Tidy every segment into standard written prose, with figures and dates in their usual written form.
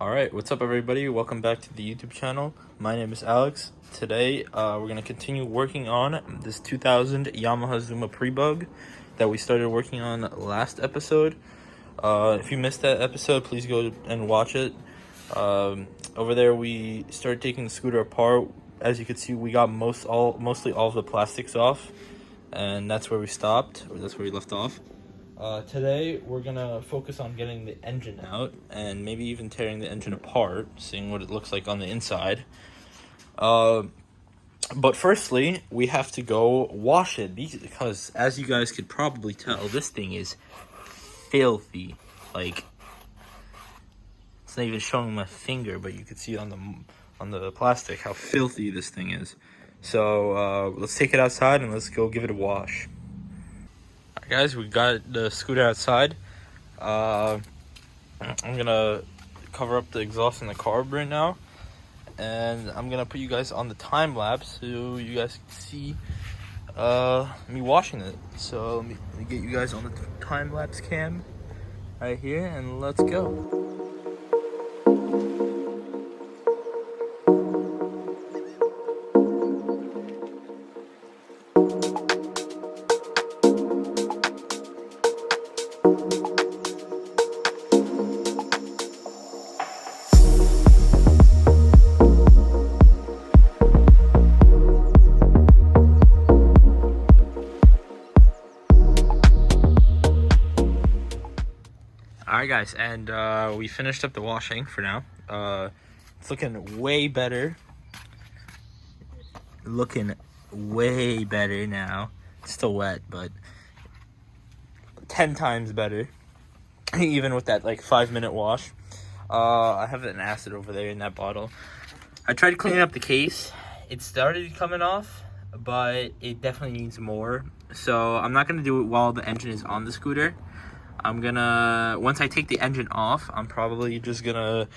Alright, what's up everybody? Welcome back to the YouTube channel. My name is Alex. Today, we're going to continue working on this 2000 Yamaha Zuma Pre-Bug that we started working on last episode. If you missed that episode, please go and watch it. Over there, we started taking the scooter apart. As you can see, we got mostly all of the plastics off, and that's where we stopped, or that's where we left off. Today, we're gonna focus on getting the engine out and maybe even tearing the engine apart, seeing what it looks like on the inside. But firstly, we have to go wash it because, as you guys could probably tell, this thing is filthy. Like, it's not even showing my finger, but you can see on the plastic how filthy this thing is. So let's take it outside and let's go give it a wash. Alright guys, we got the scooter outside. I'm gonna cover up the exhaust and the carb right now, and I'm gonna put you guys on the time lapse so you guys can see me washing it. So let me get you guys on the time lapse cam right here, and let's go. Alright guys, and we finished up the washing for now. It's looking way better. Looking way better now. It's still wet, but 10 times better. Even with that like 5-minute wash. I have an acid over there in that bottle. I tried cleaning up the case. It started coming off, but it definitely needs more. So I'm not gonna do it while the engine is on the scooter. I'm gonna, once I take the engine off, I'm probably just gonna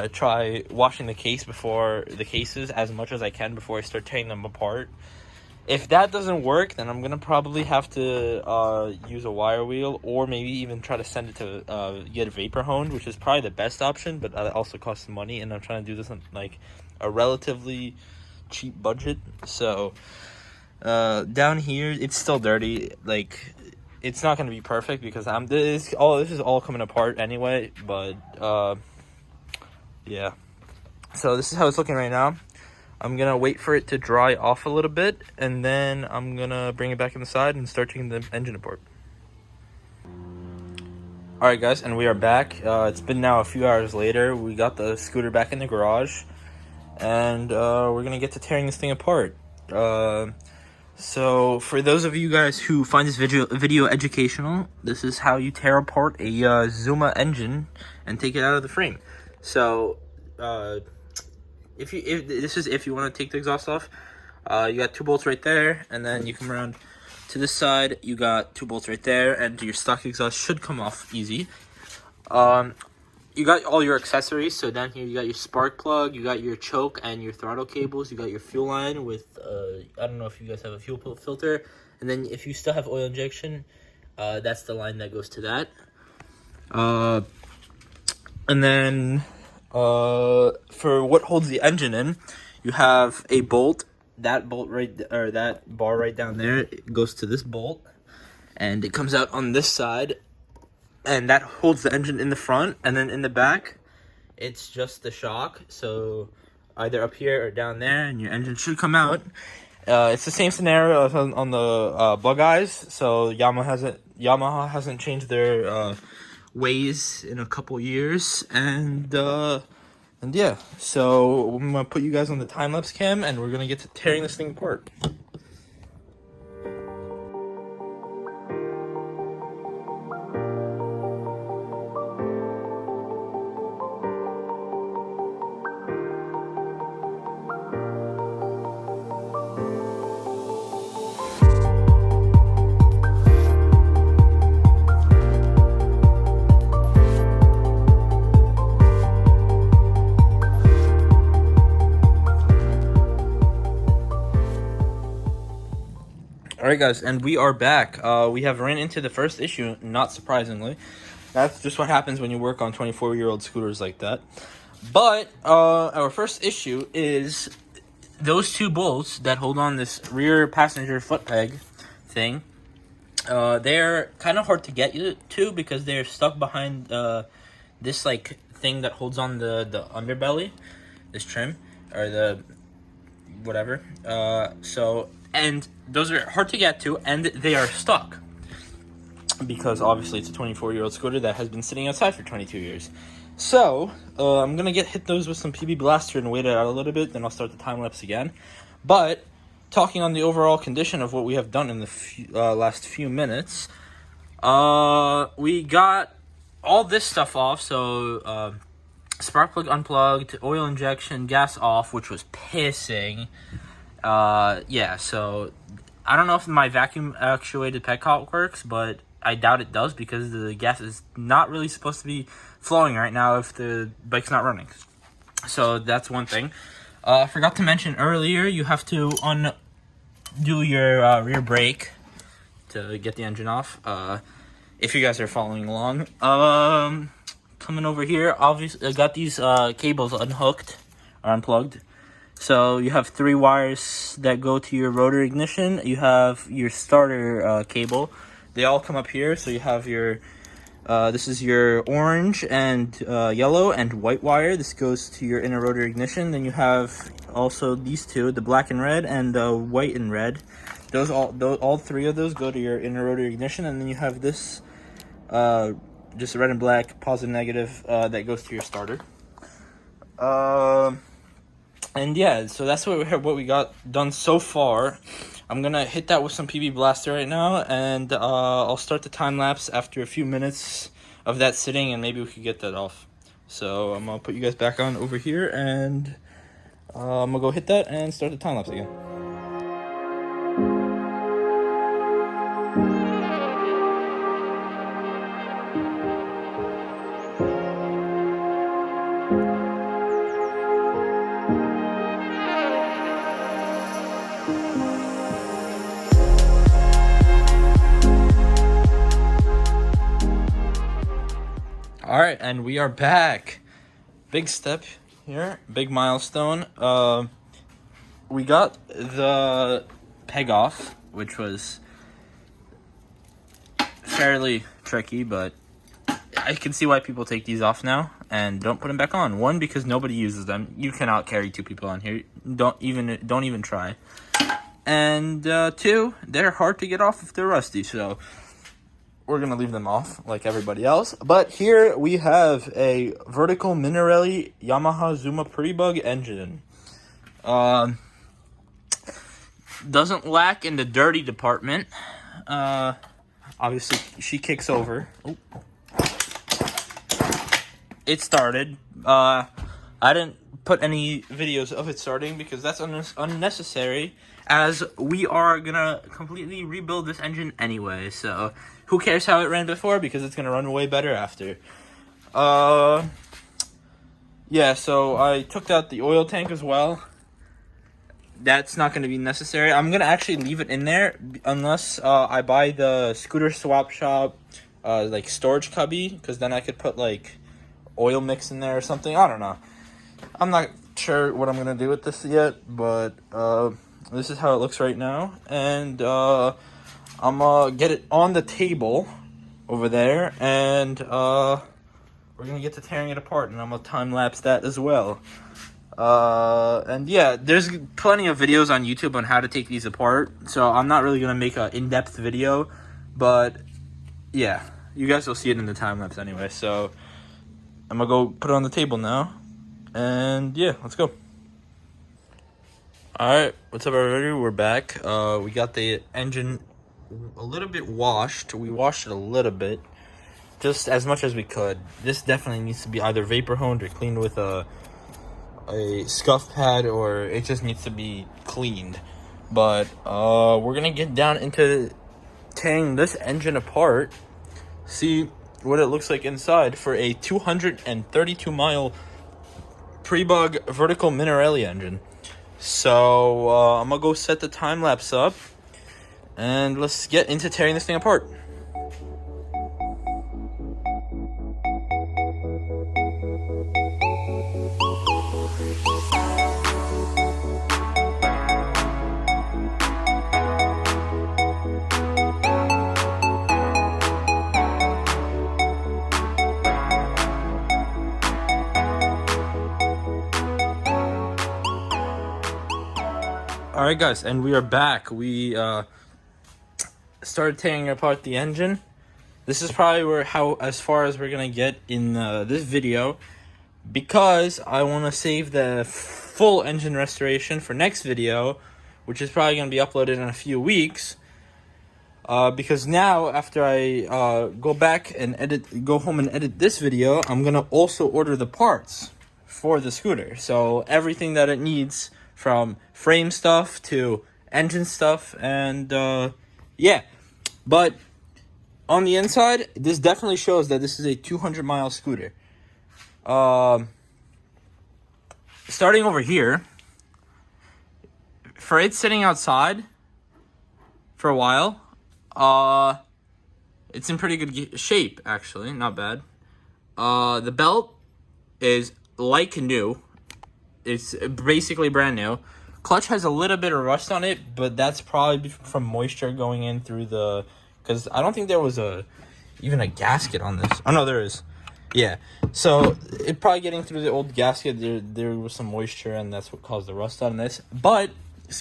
try washing the cases as much as I can before I start tearing them apart. If that doesn't work, then I'm gonna probably have to use a wire wheel, or maybe even try to send it to get vapor honed, which is probably the best option, but that also costs money, and I'm trying to do this on like a relatively cheap budget. So down here, it's still dirty. Like, it's not going to be perfect because this is all coming apart anyway, but yeah. So this is how it's looking right now. I'm going to wait for it to dry off a little bit, and then I'm going to bring it back inside and start taking the engine apart. Alright guys, and we are back. It's been now a few hours later. We got the scooter back in the garage, and we're going to get to tearing this thing apart. So for those of you guys who find this video educational, this is how you tear apart a Zuma engine and take it out of the frame. So if you want to take the exhaust off, you got 2 bolts right there, and then you come around to this side, you got 2 bolts right there, and your stock exhaust should come off easy. You got all your accessories. So down here you got your spark plug, you got your choke and your throttle cables, you got your fuel line with I don't know if you guys have a fuel filter, and then if you still have oil injection, that's the line that goes to that. And then for what holds the engine in, you have a bolt. That bolt that bar right down there, it goes to this bolt, and it comes out on this side. And that holds the engine in the front, and then in the back, it's just the shock. So either up here or down there, and your engine should come out. It's the same scenario as on the bug eyes. So Yamaha hasn't changed their ways in a couple years, and yeah. So I'm gonna put you guys on the time lapse cam, and we're gonna get to tearing this thing apart. Alright guys, and we are back. We have ran into the first issue, not surprisingly. That's just what happens when you work on 24-year-old scooters like that. But our first issue is those two bolts that hold on this rear passenger foot peg thing. They're kind of hard to get to because they're stuck behind this like thing that holds on the underbelly, this trim or the whatever. And those are hard to get to, and they are stuck because obviously it's a 24-year-old scooter that has been sitting outside for 22 years. So I'm gonna hit those with some PB Blaster and wait it out a little bit. Then I'll start the time lapse again. But talking on the overall condition of what we have done in the last few minutes, we got all this stuff off. So spark plug unplugged, oil injection, gas off, which was pissing. Yeah, so I don't know if my vacuum actuated petcock works, but I doubt it does because the gas is not really supposed to be flowing right now if the bike's not running. So that's one thing. I forgot to mention earlier, you have to undo your rear brake to get the engine off. If you guys are following along. Coming over here, obviously I got these cables unhooked or unplugged. So you have 3 wires that go to your rotor ignition. You have your starter cable. They all come up here. So you have your, this is your orange and yellow and white wire. This goes to your inner rotor ignition. Then you have also these two, the black and red and the white and red. All 3 of those go to your inner rotor ignition. And then you have this, just red and black, positive, negative, that goes to your starter. And yeah, so that's what we got done so far. I'm gonna hit that with some PB Blaster right now, and I'll start the time lapse after a few minutes of that sitting, and maybe we could get that off. So I'm gonna put you guys back on over here, and I'm gonna go hit that and start the time lapse again. All right, and we are back. Big step here, big milestone. We got the peg off, which was fairly tricky, but I can see why people take these off now and don't put them back on. 1, because nobody uses them. You cannot carry 2 people on here. Don't even try. And 2, they're hard to get off if they're rusty. So we're going to leave them off like everybody else. But here we have a vertical Minarelli Yamaha Zuma Pre-Bug engine. Doesn't lack in the dirty department. Obviously, she kicks over. Oh. It started. I didn't put any videos of it starting because that's unnecessary, as we are going to completely rebuild this engine anyway. So who cares how it ran before, because it's going to run way better after. Yeah, so I took out the oil tank as well. That's not going to be necessary. I'm going to actually leave it in there unless I buy the scooter swap shop like storage cubby, because then I could put like oil mix in there or something. I don't know. I'm not sure what I'm going to do with this yet, but this is how it looks right now. And I'm going to get it on the table over there, and we're going to get to tearing it apart, and I'm going to time-lapse that as well. And yeah, there's plenty of videos on YouTube on how to take these apart, so I'm not really going to make an in-depth video, but yeah, you guys will see it in the time-lapse anyway. So I'm going to go put it on the table now, and yeah, let's go. Alright, what's up everybody? We're back. We got the engine a little bit washed. We washed it a little bit, just as much as we could. This definitely needs to be either vapor honed or cleaned with a scuff pad, or it just needs to be cleaned. But we're gonna get down into tearing this engine apart, see what it looks like inside for a 232 mile Pre-Bug vertical Minarelli engine. So I'm gonna go set the time lapse up, and let's get into tearing this thing apart. Alright guys, and we are back. We started taking apart the engine. This is probably as far as we're gonna get in this video, because I want to save the full engine restoration for next video, which is probably gonna be uploaded in a few weeks. Because now, after I go home and edit this video, I'm gonna also order the parts for the scooter. So everything that it needs, from frame stuff to engine stuff, and yeah. But on the inside, this definitely shows that this is a 200-mile scooter. Starting over here, for it sitting outside for a while, it's in pretty good shape, actually, not bad. The belt is like new. It's basically brand new. Clutch has a little bit of rust on it, but that's probably from moisture going in through the... Because I don't think there was even a gasket on this. Oh, no, there is. Yeah. So, it probably getting through the old gasket, there was some moisture, and that's what caused the rust on this. But,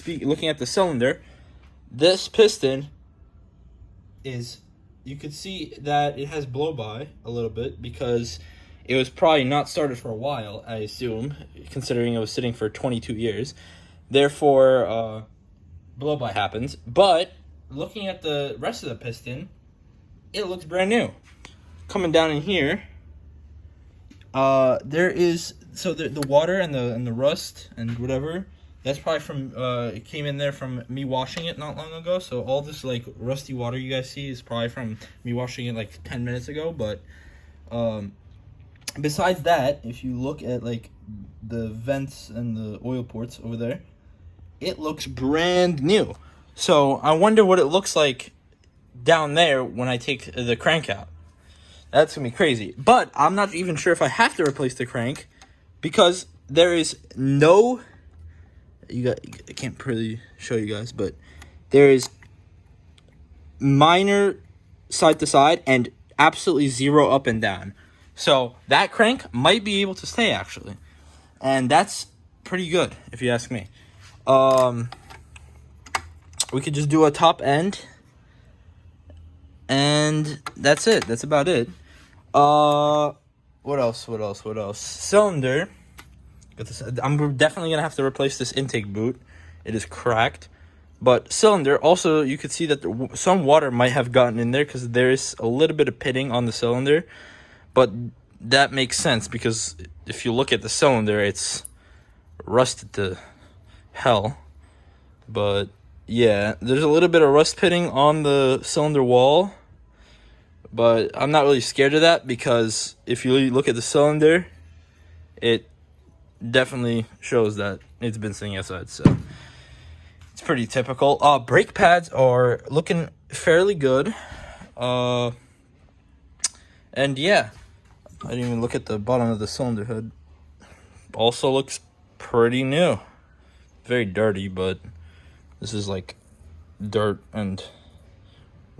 looking at the cylinder, this piston is... You could see that it has blow-by a little bit, because it was probably not started for a while, I assume, considering it was sitting for 22 years. Therefore, blow-by happens. But, looking at the rest of the piston, it looks brand new. Coming down in here, there is... So, the water and the rust and whatever, that's probably from... it came in there from me washing it not long ago. So, all this, like, rusty water you guys see is probably from me washing it, like, 10 minutes ago. But, besides that, if you look at, like, the vents and the oil ports over there, it looks brand new. So I wonder what it looks like down there when I take the crank out. That's gonna be crazy. But I'm not even sure if I have to replace the crank, because there is no... I can't really show you guys, but there is minor side to side and absolutely zero up and down. So that crank might be able to stay, actually. And that's pretty good, if you ask me. We could just do a top end. And that's it. That's about it. What else? Cylinder. I'm definitely going to have to replace this intake boot. It is cracked. But cylinder, also, you could see that some water might have gotten in there, because there is a little bit of pitting on the cylinder. But that makes sense, because if you look at the cylinder, it's rusted to hell. But yeah, there's a little bit of rust pitting on the cylinder wall. But I'm not really scared of that, because if you look at the cylinder, it definitely shows that it's been sitting outside. So it's pretty typical. Brake pads are looking fairly good. And yeah, I didn't even look at the bottom of the cylinder head. Also looks pretty new. Very dirty, but this is like dirt and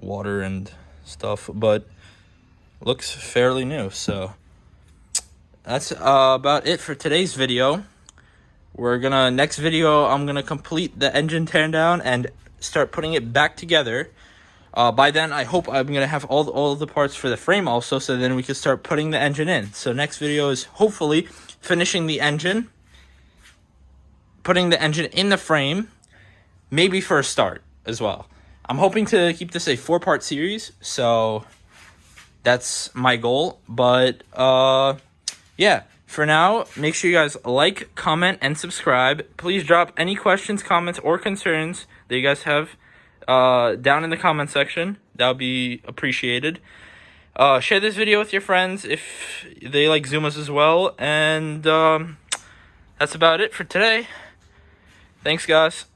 water and stuff, but looks fairly new. So that's about it for today's video. Next video, I'm gonna complete the engine teardown and start putting it back together. By then, I hope I'm going to have all the parts for the frame also, so then we can start putting the engine in. So next video is hopefully finishing the engine, putting the engine in the frame, maybe for a start as well. I'm hoping to keep this a 4-part series, so that's my goal. But yeah, for now, make sure you guys like, comment, and subscribe. Please drop any questions, comments, or concerns that you guys have down in the comment section. That would be appreciated. Share this video with your friends if they like Zumas as well. And that's about it for today. Thanks, guys.